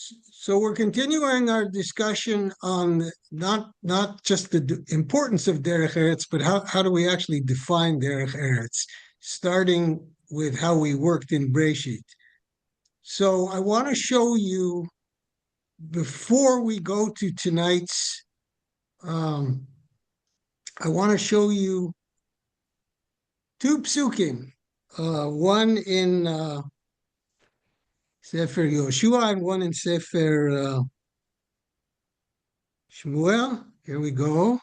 So we're continuing our discussion on not just the importance of derech eretz, but how do we actually define derech eretz, starting with how we worked in Breshit. So I want to show you, before we go to tonight's, I want to show you two psukim, one in Sefer Yoshua and one in Sefer Shmuel. Here we go.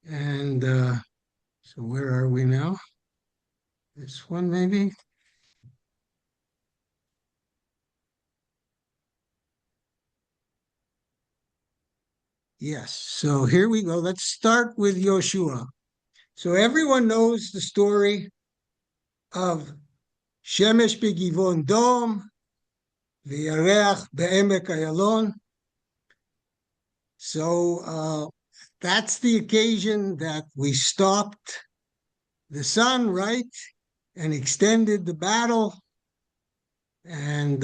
And so where are we now? This one maybe? Yes, so here we go. Let's start with Yoshua. So everyone knows the story of Shemesh b'givon dom, v'yarech be'emek ayalon. So that's the occasion that we stopped the sun, right, and extended the battle, and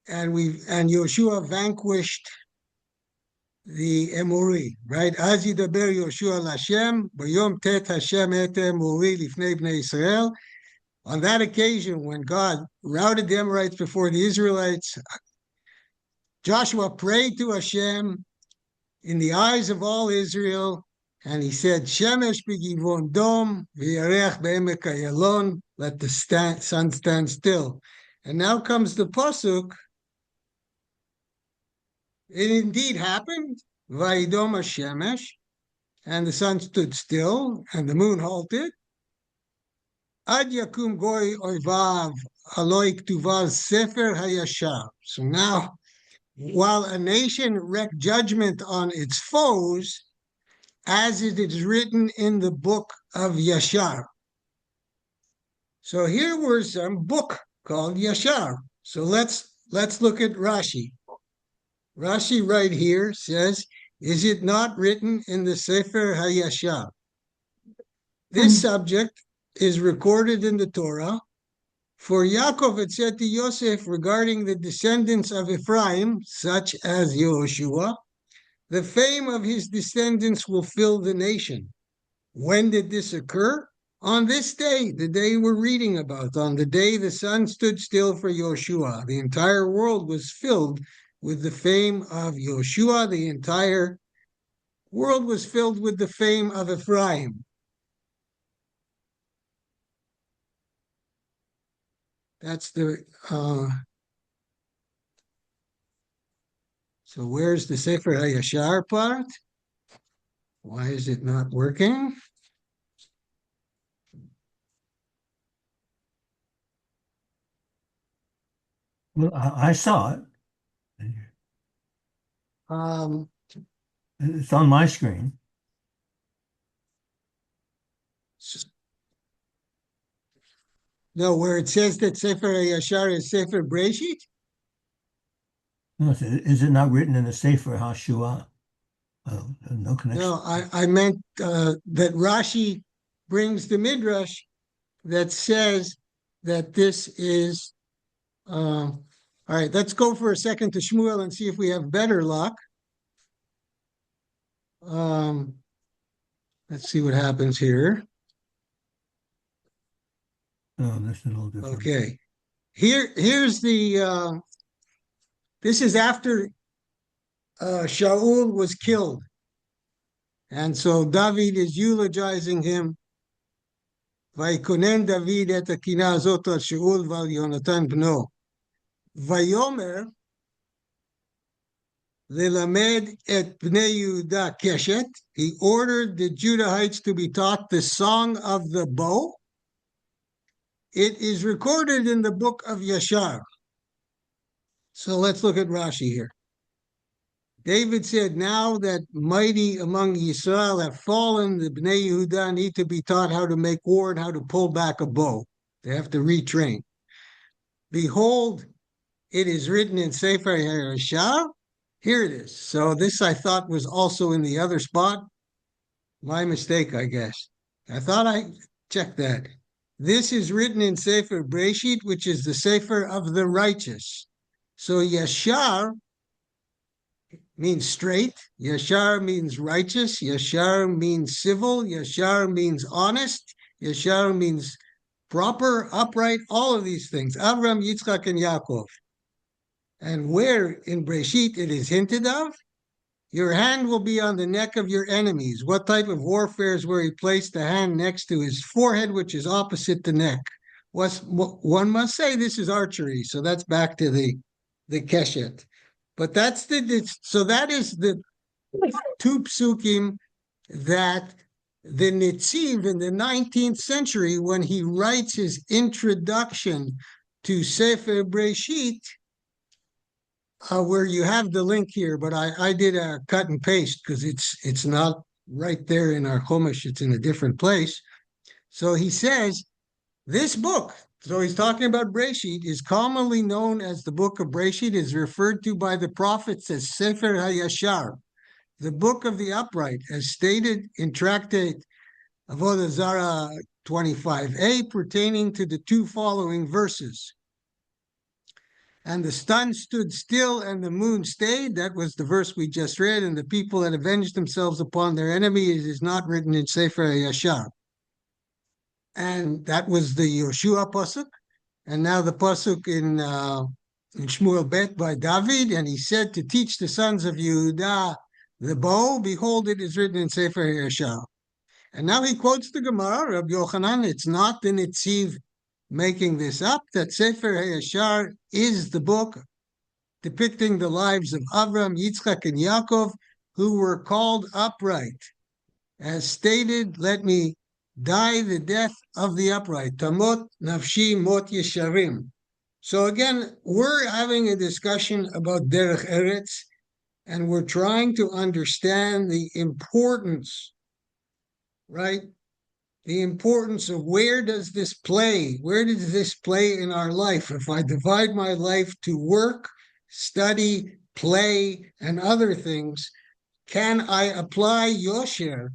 Yoshua vanquished the Emori, right? Az yidaber Yoshua l'Hashem, b'yom tet Hashem et Emori lifnei bnei Israel. On that occasion, when God routed the Amorites before the Israelites, Joshua prayed to Hashem in the eyes of all Israel, and he said, Shemesh b'givon dom, v'yarech be'emek ayalon, let the sun stand still. And now comes the pasuk. It indeed happened, vayidom hashemesh, and the sun stood still, and the moon halted. Ad yakum goy oivav aloy ktuval sefer hayashar. So now, while a nation wreaked judgment on its foes, as it is written in the book of Yashar. So here was some book called Yashar. So let's look at Rashi. Rashi right here says, is it not written in the Sefer HaYashar? This subject is recorded in the Torah. For Yaakov it said to Yosef regarding the descendants of Ephraim, such as Yehoshua, the fame of his descendants will fill the nation. When did this occur? On this day, the day we're reading about, on the day the sun stood still for Yoshua. The entire world was filled with the fame of Yoshua. The entire world was filled with the fame of Ephraim. That's the, so where's the Sefer HaYashar part? Why is it not working? Well, I saw it. It's on my screen. No, where it says that Sefer HaYashar is Sefer Breshit? No, is it not written in the Sefer HaShua? Oh, no connection. No, I meant that Rashi brings the Midrash that says that this is, all right, let's go for a second to Shmuel and see if we have better luck. Let's see what happens here. Oh, that's a little different. Okay. Here's the, this is after Shaul was killed. And so David is eulogizing him. Vaikonen David et hakina azot al Shaul val Yonatan bno. Vayomer lelamed et bnei Yehuda keshet. He ordered the Judahites to be taught the song of the bow. It is recorded in the book of Yashar. So let's look at Rashi here. David said, now that mighty among Yisrael have fallen, the Bnei Yehuda need to be taught how to make war and how to pull back a bow. They have to retrain. Behold, it is written in Sefer HaYashar. Here it is. So this I thought was also in the other spot. My mistake, I guess. I thought I checked that. This is written in Sefer Breshit, which is the Sefer of the righteous. So Yashar means straight. Yashar means righteous. Yashar means civil. Yashar means honest. Yashar means proper, upright, all of these things. Avram, Yitzchak, and Yaakov. And where in Breshit it is hinted of, your hand will be on the neck of your enemies. What type of warfare is where he placed the hand next to his forehead, which is opposite the neck? One must say this is archery, so that's back to the keshet. But so that is the two psukim that the Nitziv in the 19th century, when he writes his introduction to Sefer Breshit, where you have the link here, but I did a cut and paste because it's not right there in our Chumash, it's in a different place. So he says, this book, so he's talking about Breshit, is commonly known as the book of Breshit, is referred to by the prophets as Sefer HaYashar, the book of the upright, as stated in Tractate Avodah Zarah 25a, pertaining to the two following verses. And the sun stood still and the moon stayed. That was the verse we just read. And the people that avenged themselves upon their enemies is not written in Sefer Yashar. And that was the Yoshua pasuk. And now the pasuk in Shmuel Bet by David. And he said to teach the sons of Yehudah the bow. Behold, it is written in Sefer Yashar. And now he quotes the Gemara, Rabbi Yochanan. It's not the Nitziv making this up, that Sefer HaYashar is the book depicting the lives of Avram, Yitzchak, and Yaakov, who were called upright. As stated, let me die the death of the upright. Tamot nafshi mot yesharim. So again, we're having a discussion about derech eretz, and we're trying to understand the importance, right? The importance of where does this play? Where does this play in our life? If I divide my life to work, study, play, and other things, can I apply Yosher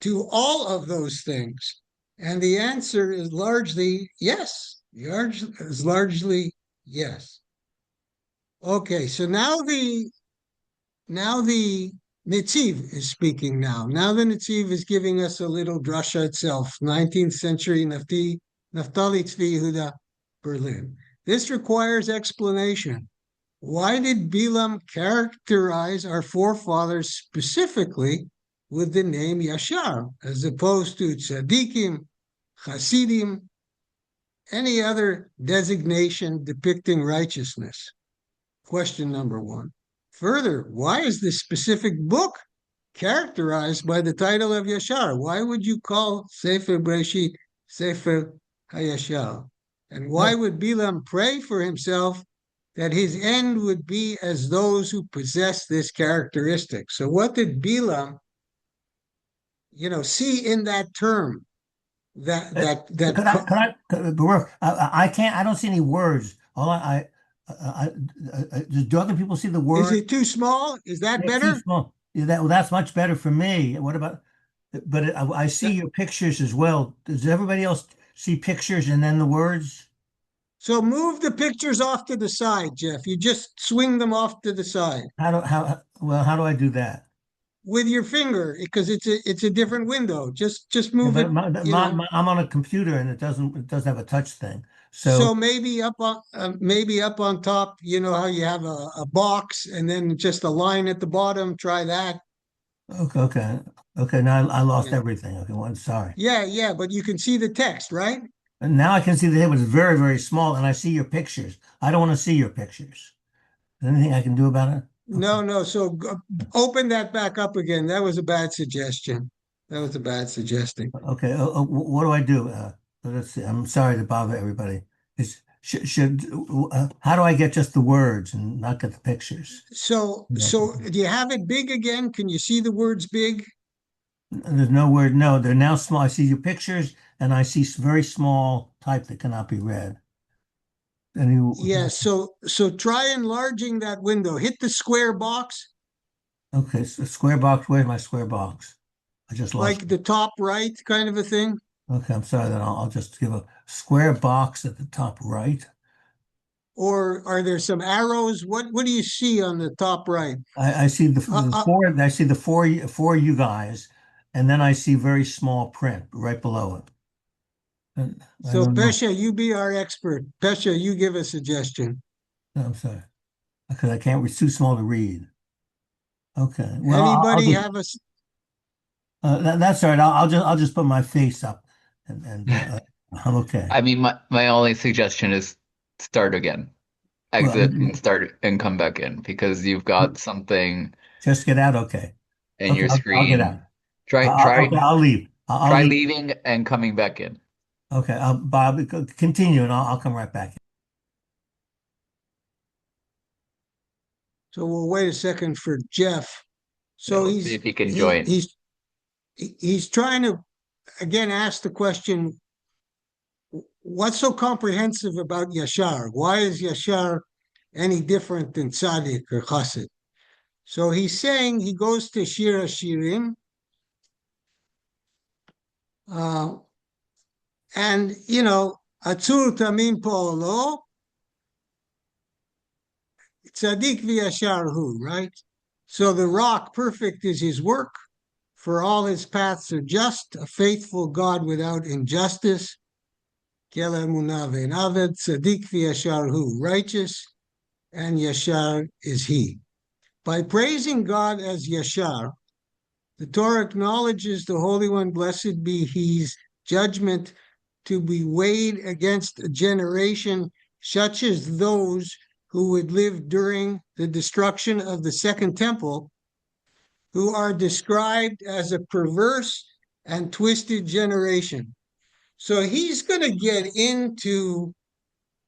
to all of those things? And the answer is largely yes. Largely yes. Okay, so now the Nitziv is speaking now. Now the Nitziv is giving us a little drasha itself, 19th century Naftali Tzvi Yehuda, Berlin. This requires explanation. Why did Bilam characterize our forefathers specifically with the name Yashar, as opposed to Tzadikim, Chasidim, any other designation depicting righteousness? Question number one. Further, why is this specific book characterized by the title of Yashar? Why would you call Sefer Breshit Sefer HaYashar? And why would Bilam pray for himself that his end would be as those who possess this characteristic? So what did Bilam, see in that term? I can't. I don't see any words. Do other people see the word? Is it too small? Is that better? Too small. That's much better for me. What about? But I see your pictures as well. Does everybody else see pictures and then the words? So move the pictures off to the side, Jeff. You just swing them off to the side. How do I do that? With your finger, because it's a different window. Just move it. I'm on a computer and it doesn't have a touch thing. So maybe up on top, you know how you have a box and then just a line at the bottom. Try that. Okay. Now I lost everything. Okay, well, sorry. Yeah, but you can see the text, right? And now I can see that it was very, very small, and I see your pictures. I don't want to see your pictures. Is there anything I can do about it? Okay. No. So open that back up again. That was a bad suggestion. Okay. What do I do? Let's see. I'm sorry to bother everybody. How do I get just the words and not get the pictures? So do you have it big again? Can you see the words big? There's no word. No, they're now small. I see your pictures and I see very small type that cannot be read. Yeah. So try enlarging that window. Hit the square box. Okay. So square box. Where's my square box? I just lost like the top right kind of a thing. Okay, I'm sorry. Then I'll just give a square box at the top right. or are there some arrows? What do you see on the top right? I see the four. I see the four you guys, and then I see very small print right below it. I So don't know. Pesha, you be our expert. Pesha, you give a suggestion. No, I'm sorry, because I can't. It's too small to read. Okay. Well, I'll Anybody just. have a That's all right. I'll just put my face up, and I'm okay. I mean, my only suggestion is start again, Well, exit and start and come back in because you've got something just get out. Okay. in Okay. your I'll get out. screen. Try Okay. I'll leave. I'll try leave. leaving and coming back in. Okay. Bob, continue, and I'll come right back. So we'll wait a second for Jeff. Yeah, So we'll see if he can join. he's trying to again ask the question, what's so comprehensive about Yashar? Why is Yashar any different than Tzaddik or Chassid? So he's saying he goes to Shir HaShirim, and Atzur Tamim Po'olo, Tzaddik v'Yashar Hu, right? So the rock, perfect is his work, for all his paths are just, a faithful God without injustice. Kel emunah ve'naved, Tzaddik v'Yashar Hu, righteous, and Yashar is he. By praising God as Yashar, the Torah acknowledges the Holy One, blessed be He's judgment to be weighed against a generation such as those who would live during the destruction of the Second Temple, who are described as a perverse and twisted generation. So he's going to get into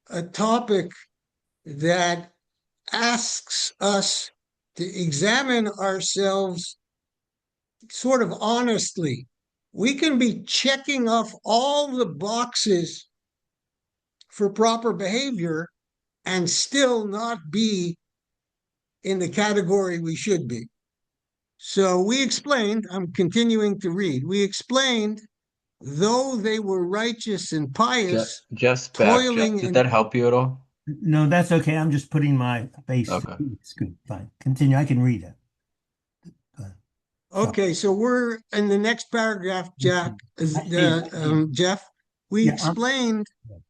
a topic that asks us to examine ourselves sort of honestly. We can be checking off all the boxes for proper behavior and still not be in the category we should be. So we explained, I'm continuing to read, we explained, though they were righteous and pious, Just back, Jeff. toiling Did in that help you at all? No, that's okay. I'm just putting my face. Okay. It's good. Fine. Continue. I can read it. Okay, so we're in the next paragraph, Jeff. Jeff, we explained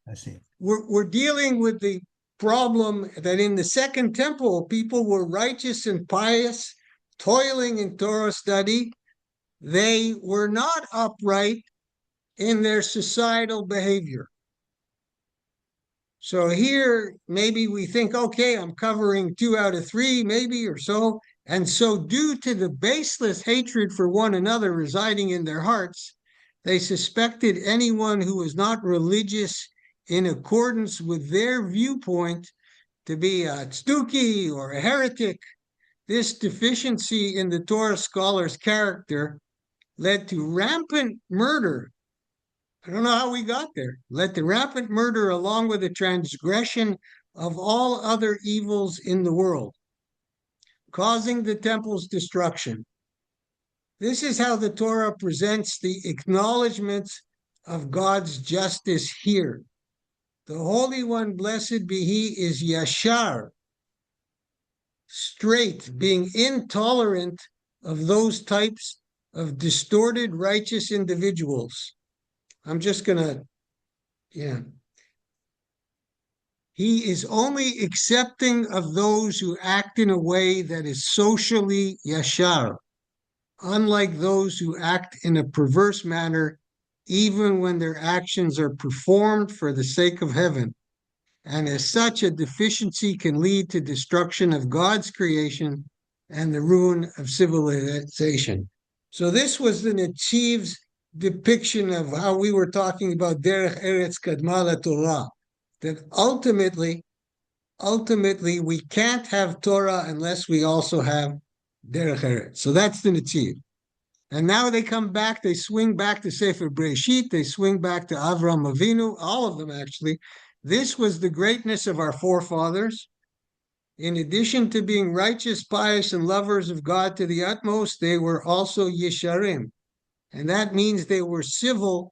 I see it. We're dealing with the problem that in the Second Temple, people were righteous and pious, toiling in Torah study. They were not upright in their societal behavior. So here, maybe we think, okay, I'm covering 2 out of 3, maybe, or so. And so due to the baseless hatred for one another residing in their hearts, they suspected anyone who was not religious in accordance with their viewpoint to be a tzduki or a heretic. This deficiency in the Torah scholar's character led to rampant murder. I don't know how we got there. Led to rampant murder along with the transgression of all other evils in the world, causing the temple's destruction. This is how the Torah presents the acknowledgments of God's justice here. The Holy One, blessed be He, is Yashar, straight, being intolerant of those types of distorted righteous individuals. I'm just going to, He is only accepting of those who act in a way that is socially yashar, unlike those who act in a perverse manner, even when their actions are performed for the sake of heaven. And as such, a deficiency can lead to destruction of God's creation and the ruin of civilization. So this was the Netziv's depiction of how we were talking about derech eretz kadma Torah, that ultimately we can't have Torah unless we also have derech eretz. So that's the Netziv. And now they come back, they swing back to Sefer Breshit, they swing back to Avram Avinu, all of them actually. This was the greatness of our forefathers. In addition to being righteous, pious, and lovers of God to the utmost, they were also Yesharim. And that means they were civil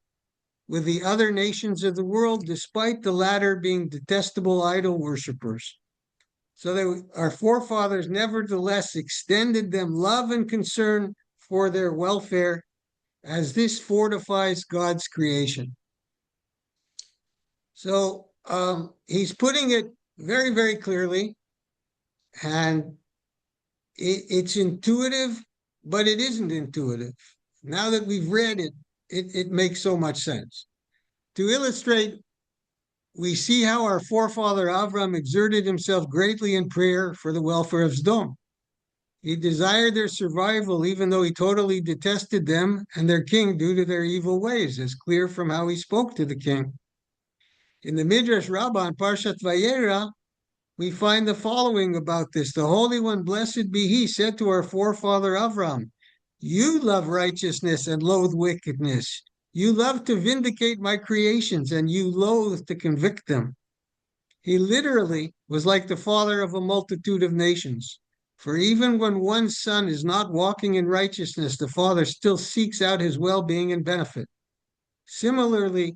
with the other nations of the world, despite the latter being detestable idol worshippers. So our forefathers nevertheless extended them love and concern for their welfare, as this fortifies God's creation. So he's putting it very, very clearly, and it's intuitive, but it isn't intuitive. Now that we've read it, it makes so much sense. To illustrate, we see how our forefather Avram exerted himself greatly in prayer for the welfare of Sdom. He desired their survival, even though he totally detested them and their king due to their evil ways, as clear from how he spoke to the king. In the Midrash Rabbah on Parshat Vayera, we find the following about this. The Holy One, blessed be he, said to our forefather Avram, you love righteousness and loathe wickedness. You love to vindicate my creations, and you loathe to convict them. He literally was like the father of a multitude of nations. For even when one son is not walking in righteousness, the father still seeks out his well-being and benefit. Similarly,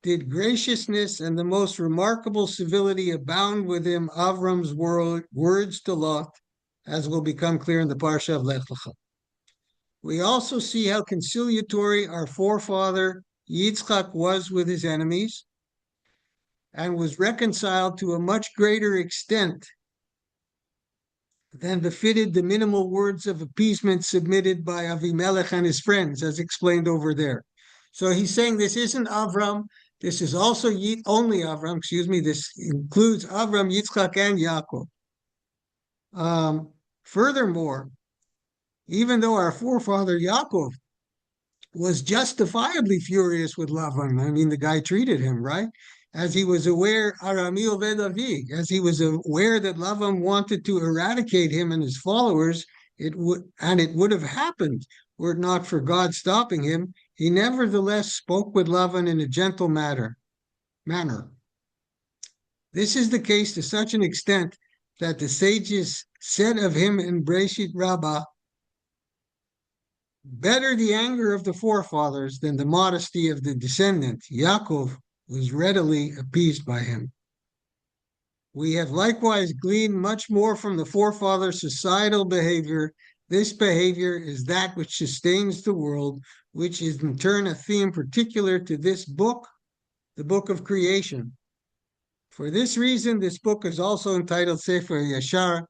did graciousness and the most remarkable civility abound with him, Avram's words to Lot, as will become clear in the Parsha of Lech Lecha. We also see how conciliatory our forefather Yitzchak was with his enemies, and was reconciled to a much greater extent than befitted the minimal words of appeasement submitted by Elimelech and his friends, as explained over there. So he's saying this isn't Avram, this is also only Avram, this includes Avram, Yitzchak, and Yaakov. Furthermore, even though our forefather Yaakov was justifiably furious with Lavan, I mean, the guy treated him, right? As he was aware, Arami Oved Avi, as he was aware that Lavan wanted to eradicate him and his followers, it would have happened were it not for God stopping him. He nevertheless spoke with Lavan in a gentle manner. This is the case to such an extent that the sages said of him in Breshit Rabbah, better the anger of the forefathers than the modesty of the descendant. Yaakov was readily appeased by him. We have likewise gleaned much more from the forefathers' societal behavior. This behavior is that which sustains the world, which is in turn a theme particular to this book, the book of creation. For this reason, this book is also entitled Sefer Yashar,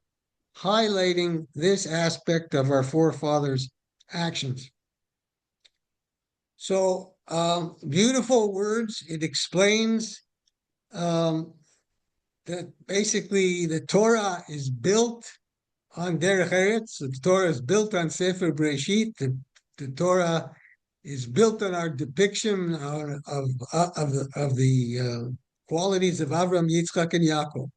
highlighting this aspect of our forefathers' actions. So, beautiful words. It explains that basically the Torah is built on derech eretz. The Torah is built on Sefer Breshit. The Torah is built on our depiction of the qualities of Avram, Yitzchak, and Yaakov.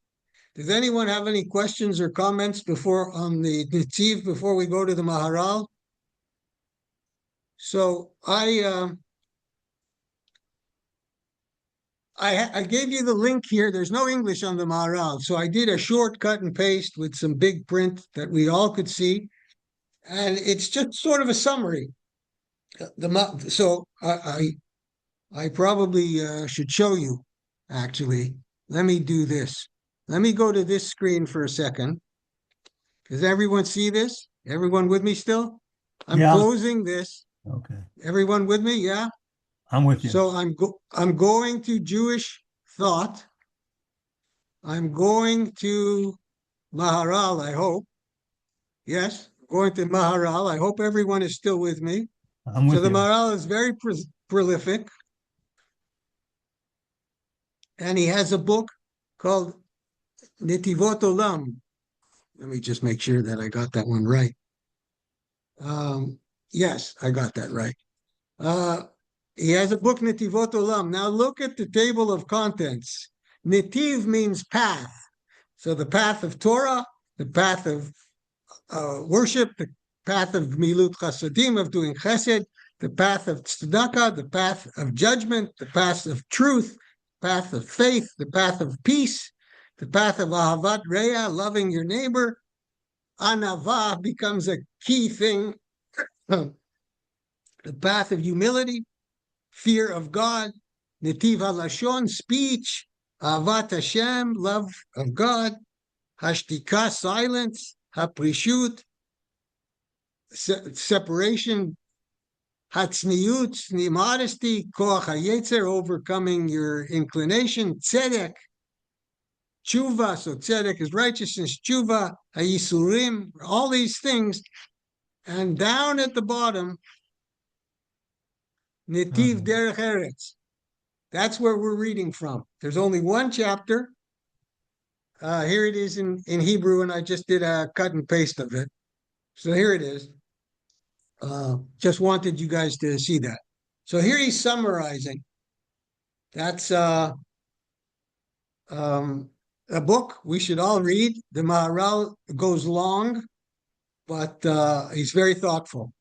Does anyone have any questions or comments on the Netziv before we go to the Maharal? So I gave you the link here. There's no English on the Maharal, so I did a short cut and paste with some big print that we all could see, and it's just sort of a summary. So I probably should show you. Actually, let me do this. Let me go to this screen for a second. Does everyone see this? Everyone with me still? I'm closing this. Okay. Everyone with me? Yeah? I'm with you. So I'm going to Jewish thought. I'm going to Maharal, I hope. Yes, going to Maharal. I hope everyone is still with me. I'm with so the you. Maharal is very prolific. And he has a book called Netivot Olam. Let me just make sure that I got that one right. Yes, I got that right. He has a book, Netivot Olam. Now look at the table of contents. Netiv means path. So the path of Torah, the path of worship, the path of Milut Chasadim, of doing chesed, the path of tzedakah, the path of judgment, the path of truth, the path of faith, the path of peace, the path of ahavat reya, loving your neighbor. Anava becomes a key thing. The path of humility, fear of God, netiv halashon, speech, avat Hashem, love of God, hashtika, silence, haprishut, separation, hatzniut, modesty, koach hayetzer, overcoming your inclination, tzedek, tshuva, so tzedek is righteousness, tshuva, hayisurim, all these things. And down at the bottom, netiv derech eretz. That's where we're reading from. There's only one chapter. Here it is in Hebrew, and I just did a cut and paste of it. So here it is. Just wanted you guys to see that. So here he's summarizing. That's a book we should all read. The Maharal goes long, but he's very thoughtful.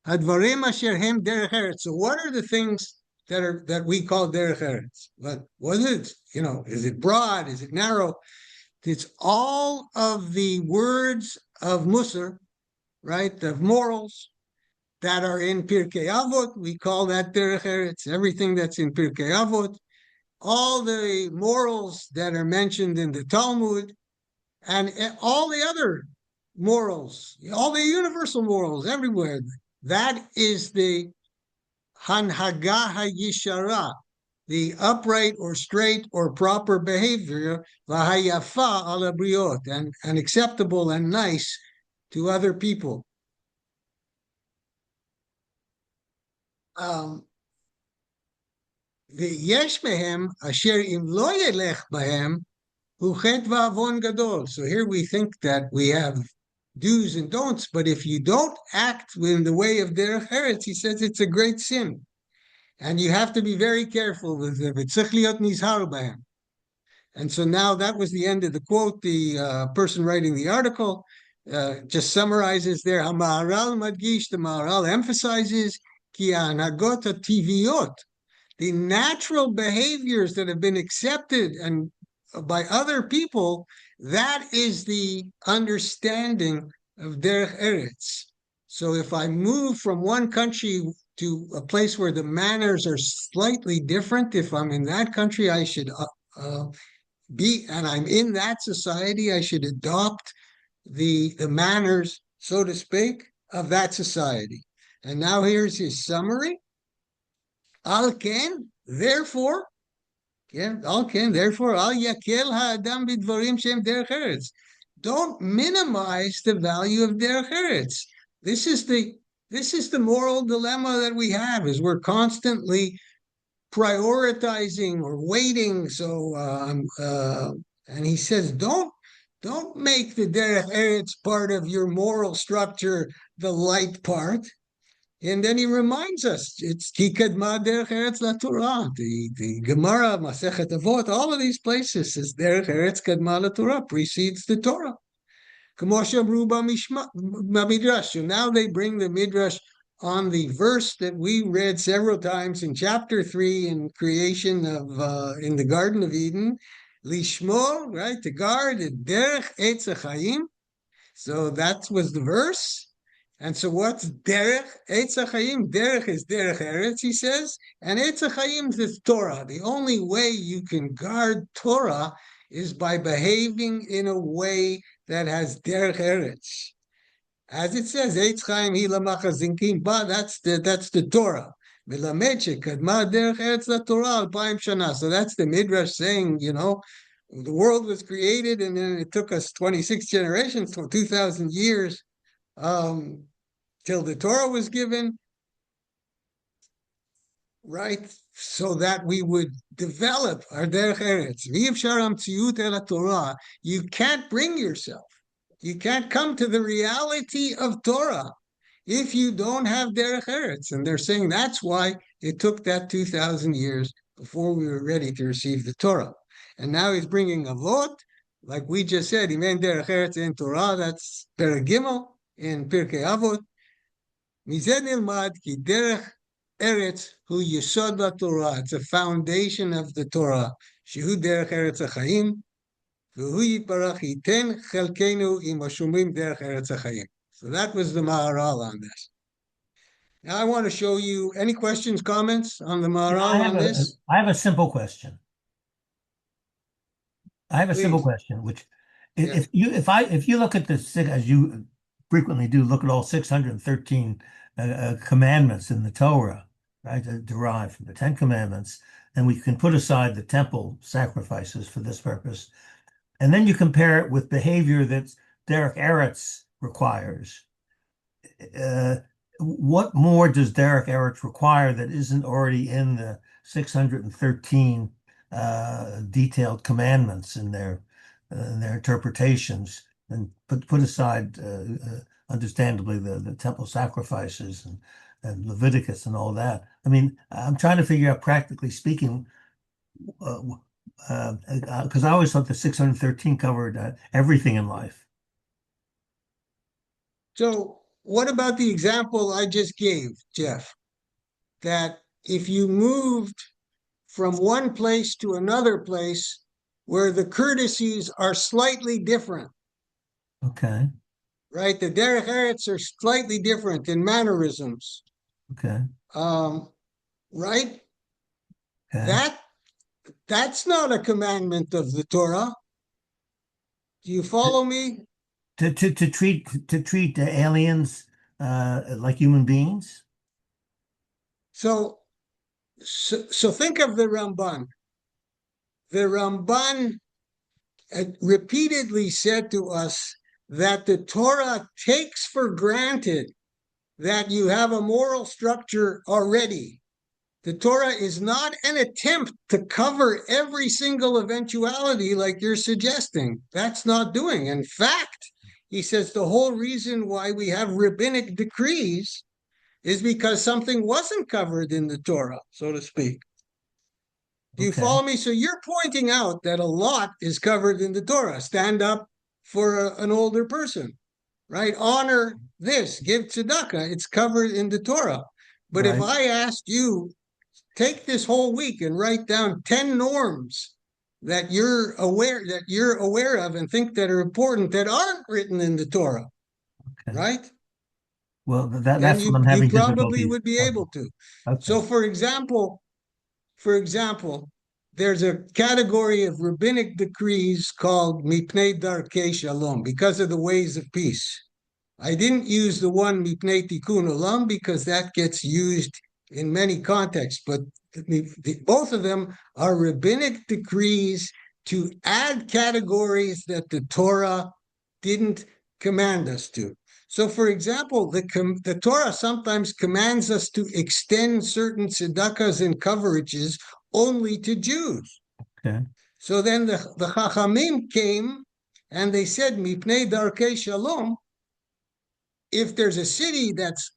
Hadvarim asher hem derech eretz. So what are the things that we call derech eretz? But what is it? You know, is it broad? Is it narrow? It's all of the words of Musar, right? Of morals that are in Pirkei Avot. We call that derech eretz. Everything that's in Pirkei Avot, all the morals that are mentioned in the Talmud, and all the other morals, all the universal morals everywhere. That is the Hanhaga HaYishara, the upright or straight or proper behavior, V'hayafa ala briot, and acceptable and nice to other people. The yesh behem asher im lo yelech bahem hu chet v'avon gadol. So here we think that we have do's and don'ts, but if you don't act in the way of derech eretz, he says it's a great sin. And you have to be very careful with it. Tzich liot nizhar bahem. And so now that was the end of the quote. The person writing the article just summarizes there. HaMaharal madgish, the Maharal emphasizes, ki ha'anagot ha'tiviyot, the natural behaviors that have been accepted and by other people, that is the understanding of derech eretz. So if I move from one country to a place where the manners are slightly different, if I'm in that country, I should be, and I'm in that society, I should adopt the manners, so to speak, of that society. And now here's his summary. Al ken, therefore, al ken, therefore, al yakel ha'adam bidvarim shem derech eretz. Don't minimize the value of derech eretz. This is the moral dilemma that we have, is we're constantly prioritizing or waiting. So, and he says, don't make the derech eretz part of your moral structure, the light part. And then he reminds us, it's ki kadma derech eretz la Torah. The Gemara, Masechet Avot, all of these places says derech eretz kadma la Torah, precedes the Torah. So now they bring the midrash on the verse that we read several times in chapter 3 in creation of in the Garden of Eden, lishmor, right, to guard derech etz hachayim. So that was the verse. And so what's derech etz hachayim? Derech is derech eretz, he says, and etz hachayim is Torah. The only way you can guard Torah is by behaving in a way that has derech eretz. As it says, Eitz Chaim hi lamacha zinkim ba, that's the Torah. Melamed shekadma derech eretz la Torah alpayim shana. So that's the midrash saying, you know, the world was created and then it took us 26 generations, 2,000 years, till the Torah was given, right? So that we would develop our derech eretz. V'yivshar hamtziut el Torah. You can't bring yourself. You can't come to the reality of Torah if you don't have derech eretz. And they're saying that's why it took that 2,000 years before we were ready to receive the Torah. And now he's bringing avot, like we just said, imen derech eretz in Torah, that's Perek Gimel in Pirkei Avot. Mizeh nilmad ki derech eretz hu yesod laTorah. It's a foundation of the Torah. Shehu derech eretz hachayim. So that was the Maharal on this. Now I want to show you any questions, comments on the I Maharal have on this, I have a simple question. I have a simple please. question, which Yeah. if you look at the six, as you frequently do, look at all 613 commandments in the Torah, right, derived from the Ten Commandments, and we can put aside the temple sacrifices for this purpose, and then you compare it with behavior that derech eretz requires. What more does derech eretz require that isn't already in the 613 detailed commandments in their interpretations, and put aside understandably the temple sacrifices and Leviticus and all that. I mean, I'm trying to figure out, practically speaking, because I always thought the 613 covered everything in life. So what about the example I just gave, Jeff? That if you moved from one place to another place where the courtesies are slightly different, Okay. right? The derech eretz are slightly different in mannerisms, Okay. um, right? Okay. That's not a commandment of the Torah. Do you follow me? To treat the aliens like human beings. So think of the Ramban. The Ramban repeatedly said to us that the Torah takes for granted that you have a moral structure already. The Torah is not an attempt to cover every single eventuality like you're suggesting. That's not doing. In fact, he says the whole reason why we have rabbinic decrees is because something wasn't covered in the Torah, so to speak. Do you Okay. follow me? So you're pointing out that a lot is covered in the Torah. Stand up for an older person, right? Honor this, give tzedakah. It's covered in the Torah. But if Right. I asked you, take this whole week and write down 10 norms that you're aware of and think that are important that aren't written in the Torah, Okay. right? Well, Then that's what I'm you having probably difficulties. would be able to. Okay. So for example, there's a category of rabbinic decrees called mipnei darkei shalom, because of the ways of peace. I didn't use the one mipnei tikkun olam because that gets used in many contexts, but both of them are rabbinic decrees to add categories that the Torah didn't command us to. So, for example, the Torah sometimes commands us to extend certain tzedakahs and coverages only to Jews. Okay. So then the Chachamim came and they said, Mipnei darkei shalom, if there's a city that's,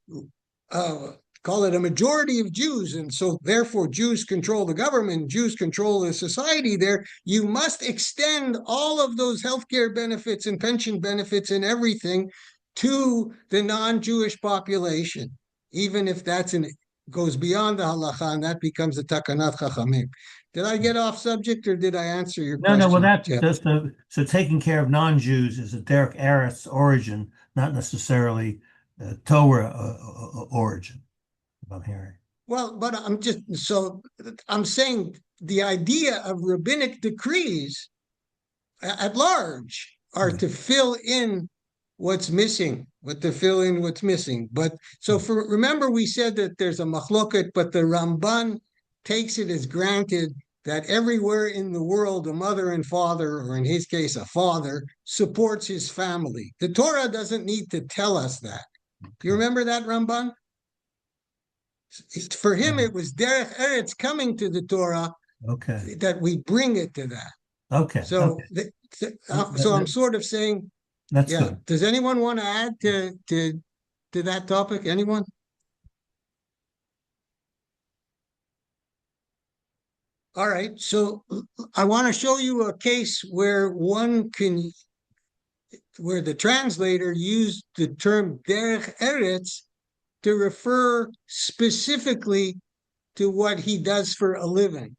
call it a majority of Jews, and so therefore Jews control the government, Jews control the society there, you must extend all of those healthcare benefits and pension benefits and everything to the non-Jewish population, even if goes beyond the halacha, and that becomes a takanat chachamim. Did I get off subject, or did I answer your No, no. Well, question, that's Jeff? just so taking care of non-Jews is a derech eretz origin, not necessarily Torah origin, if I'm hearing. Well, but I'm saying the idea of rabbinic decrees at large are Yeah. to fill in what's missing, what's missing. But so remember we said that there's a machloket, but the Ramban takes it as granted that everywhere in the world, a mother and father, or in his case, a father, supports his family. The Torah doesn't need to tell us that. Do you remember that, Ramban? For him, it was derech eretz coming to the Torah Okay. that we bring it to that. Okay. So, Okay. so I'm sort of saying, That's yeah. good. Does anyone want to add to that topic? Anyone? All right. So I want to show you a case where where the translator used the term derech eretz to refer specifically to what he does for a living.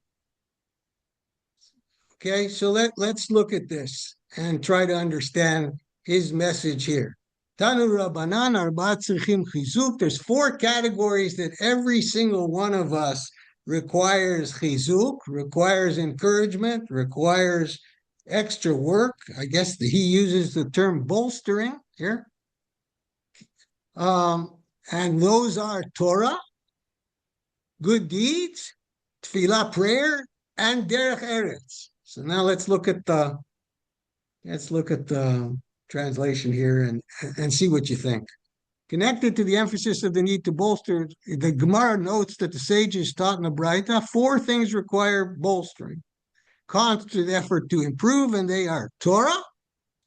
Okay, so let's look at this and try to understand his message here. Tanu Rabbanan Arba Tzrichim Chizuk. There's 4 categories that every single one of us requires chizuk, requires encouragement, requires extra work. I guess he uses the term bolstering here. And those are Torah, good deeds, tefillah, prayer, and derech eretz. So now let's look at the translation here and see what you think. Connected to the emphasis of the need to bolster, the Gemara notes that the sages taught in the Braita 4 things require bolstering. Constant effort to improve, and they are Torah,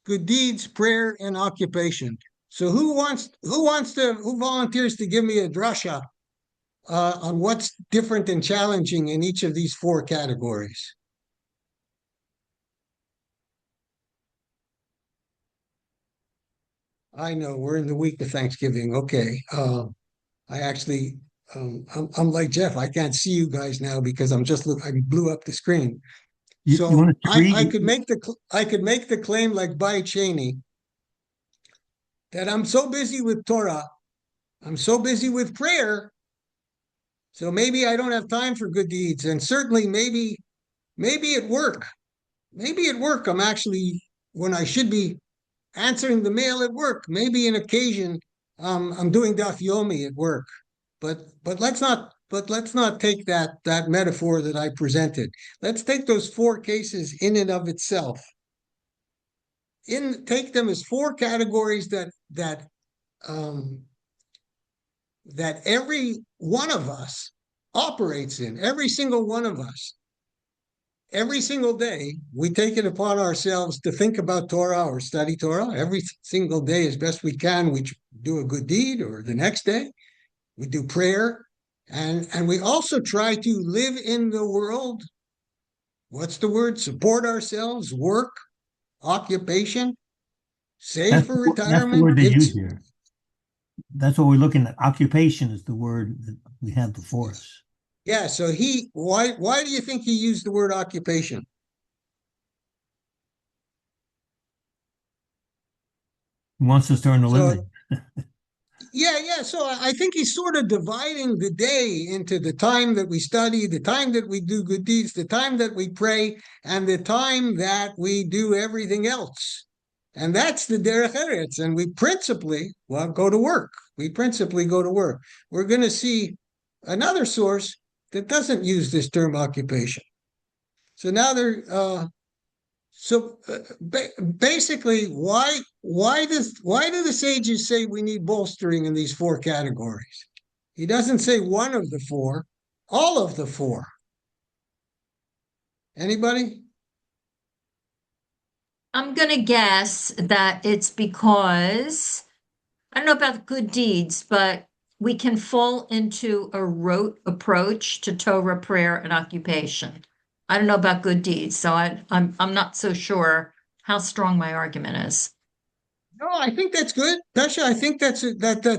good deeds, prayer, and occupation. So who volunteers to give me a drasha on what's different and challenging in each of these 4 categories? I know we're in the week of Thanksgiving. Okay. I actually, I'm like Jeff. I can't see you guys now because I blew up the screen. So I could make the claim like Bai Cheney that I'm so busy with Torah, I'm so busy with prayer, so maybe I don't have time for good deeds, and certainly maybe at work, I'm actually when I should be answering the mail at work. Maybe an occasion I'm doing daf yomi at work, but let's not take that metaphor that I presented. Let's take those 4 cases in and of itself. Take them as 4 categories that every one of us operates in. Every single one of us. Every single day, we take it upon ourselves to think about Torah or study Torah. Every single day, as best we can, we do a good deed, or the next day, we do prayer. And we also try to live in the world. What's the word? Support ourselves, work, occupation, save for retirement. That's the word they use here. That's what we're looking at. Occupation is the word that we have before us. Yeah, so why do you think he used the word occupation? He wants us to earn a living. Yeah. So I think he's sort of dividing the day into the time that we study, the time that we do good deeds, the time that we pray, and the time that we do everything else. And that's the derech eretz. And we principally go to work. We're going to see another source that doesn't use this term occupation. So now basically, why do the sages say we need bolstering in these 4 categories? He doesn't say one of the 4, all of the 4. Anybody? I'm going to guess that it's because, I don't know about good deeds, but we can fall into a rote approach to Torah, prayer, and occupation. I don't know about good deeds, so I'm not so sure how strong my argument is. No, I think that's good, Tasha. I think that's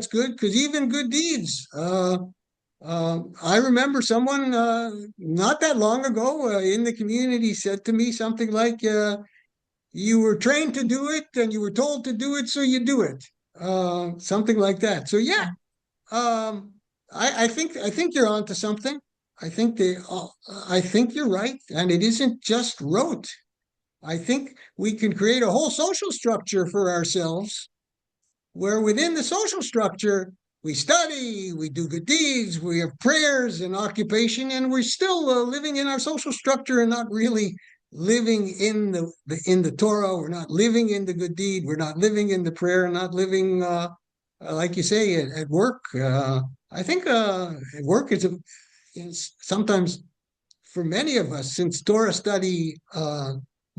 good, because even good deeds. I remember someone not that long ago in the community said to me something like, "You were trained to do it, and you were told to do it, so you do it." Something like that. So yeah. I think you're onto something. I think you're right, and it isn't just rote. I think we can create a whole social structure for ourselves, where within the social structure we study, we do good deeds, we have prayers and occupation, and we're still living in our social structure and not really living in the Torah. We're not living in the good deed. We're not living in the prayer. Not living. Like you say, at work. I think at work is sometimes, for many of us, since Torah study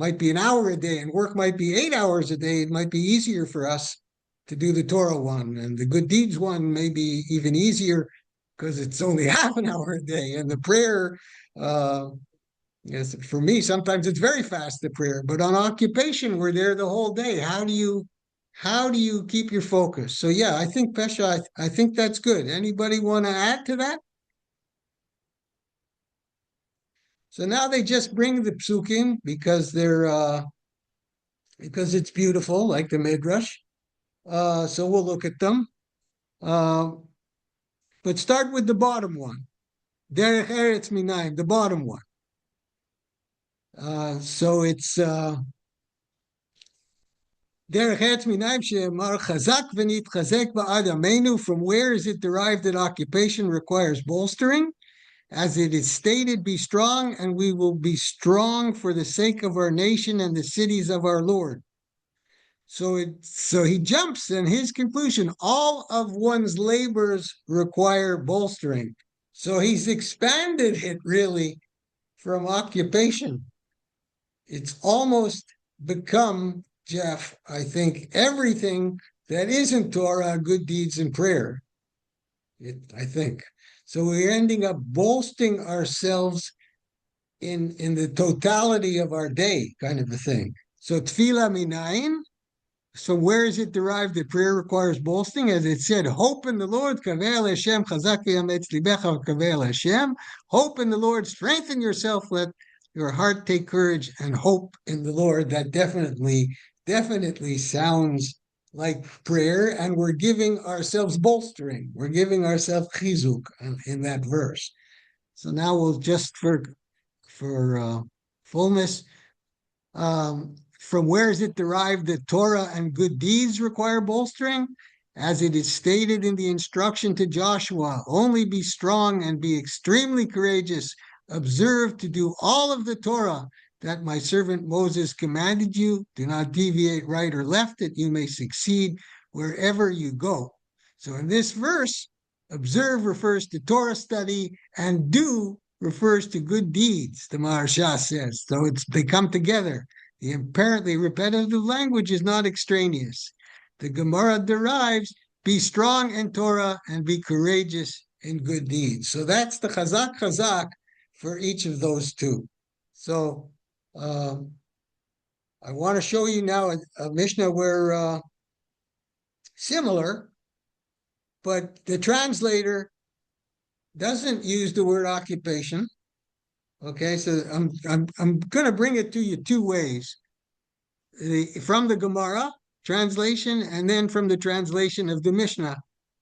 might be an hour a day and work might be 8 hours a day, it might be easier for us to do the Torah one, and the good deeds one may be even easier because it's only half an hour a day, and the prayer, yes, for me, sometimes it's very fast, the prayer, but on occupation, we're there the whole day. How do you keep your focus? So yeah, I think, Pesha, I think that's good. Anybody want to add to that? So now they just bring the psukim because it's beautiful, like the Midrash. So we'll look at them. But start with the bottom one. Derech eretz minayin, the bottom one. So it's derech eretz minayin she'emar chazak v'nitchazek ba'ad amenu. From where is it derived that occupation requires bolstering? As it is stated, be strong, and we will be strong for the sake of our nation and the cities of our Lord. So he jumps, and his conclusion: all of one's labors require bolstering. So he's expanded it really from occupation. It's almost become, Jeff, I think, everything that isn't Torah, good deeds, and prayer. I think. So we're ending up bolstering ourselves in the totality of our day, kind of a thing. So tefillah minayin. So where is it derived that prayer requires bolstering? As it said, hope in the Lord, kavel Hashem, chazak yametz libecha, kavel Hashem. Hope in the Lord, strengthen yourself, let your heart take courage, and hope in the Lord. That definitely sounds like prayer, and we're giving ourselves bolstering. We're giving ourselves chizuk in that verse. So now we'll just for fullness, from where is it derived that Torah and good deeds require bolstering? As it is stated in the instruction to Joshua, only be strong and be extremely courageous. Observe to do all of the Torah that my servant Moses commanded you. Do not deviate right or left, that you may succeed wherever you go. So in this verse, observe refers to Torah study, and do refers to good deeds, the Maharsha says. So they come together. The apparently repetitive language is not extraneous. The Gemara derives, be strong in Torah and be courageous in good deeds. So that's the chazak for each of those two. So I want to show you now a Mishnah where similar, but the translator doesn't use the word occupation. Okay, so I'm going to bring it to you two ways. From the Gemara translation, and then from the translation of the Mishnah,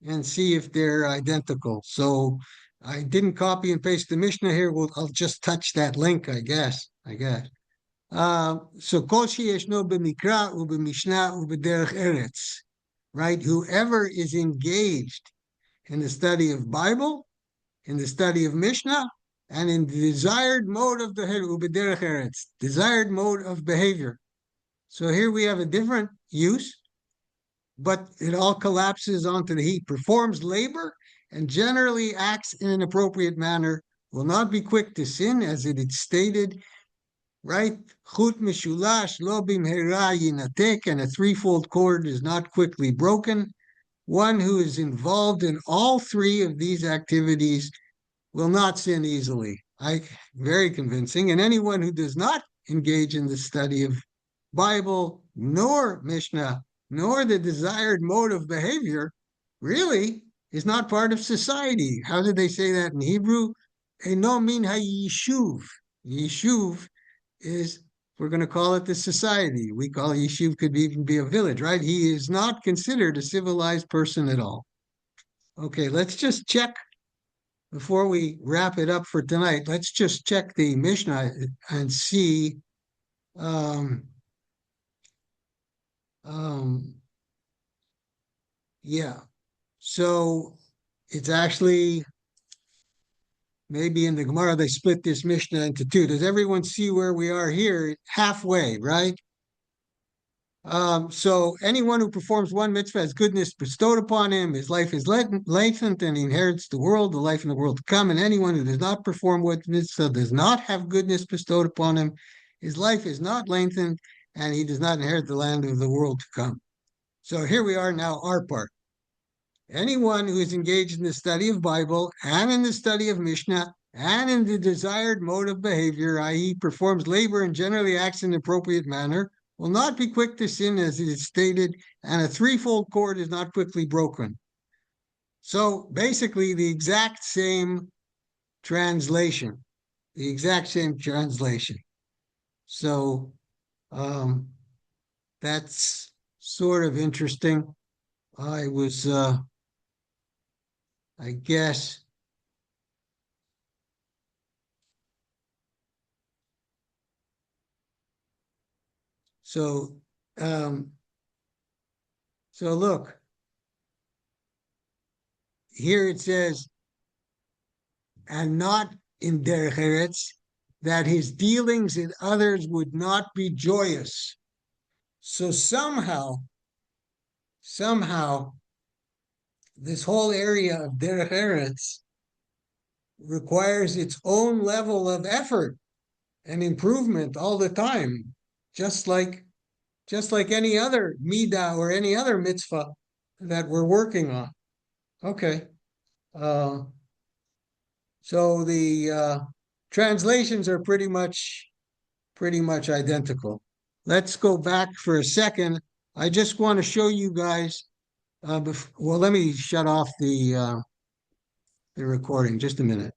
and see if they're identical. So I didn't copy and paste the Mishnah here. I'll just touch that link, I guess. So kol sheyeshno b'mikra u'b'mishnah u'b'derech eretz, right? Whoever is engaged in the study of Bible, in the study of Mishnah, and in the desired mode of the u'b'derech eretz, desired mode of behavior. So here we have a different use, but it all collapses onto the he performs labor and generally acts in an appropriate manner, will not be quick to sin, as it is stated, right? Chut mishulash lo bimhera yinatek, and a threefold cord is not quickly broken. One who is involved in all three of these activities will not sin easily. Very convincing. And anyone who does not engage in the study of Bible, nor Mishnah, nor the desired mode of behavior, really is not part of society. How did they say that in Hebrew? Eno min hayishuv. Yishuv is, we're going to call it the society. We call yishuv, could even be a village, right? He is not considered a civilized person at all. Okay, let's just check before we wrap it up for tonight. Let's just check the Mishnah and see. Yeah, so it's actually, maybe in the Gemara they split this Mishnah into two. Does everyone see where we are here? Halfway, right? So anyone who performs one mitzvah has goodness bestowed upon him. His life is lengthened, and he inherits the world, the life in the world to come. And anyone who does not perform one mitzvah does not have goodness bestowed upon him. His life is not lengthened, and he does not inherit the land of the world to come. So here we are now, our part. Anyone who is engaged in the study of Bible and in the study of Mishnah and in the desired mode of behavior, i.e. performs labor and generally acts in an appropriate manner, will not be quick to sin, as it is stated, and a threefold cord is not quickly broken. So basically the exact same translation, So that's sort of interesting. I was, I guess, so, um, so look, here it says, and not in derech eretz, that his dealings in others would not be joyous. So somehow, this whole area of derech eretz requires its own level of effort and improvement all the time, just like any other midah or any other mitzvah that we're working on. Okay. So the translations are pretty much identical. Let's go back for a second. I just want to show you guys. Well, let me shut off the recording. Just a minute.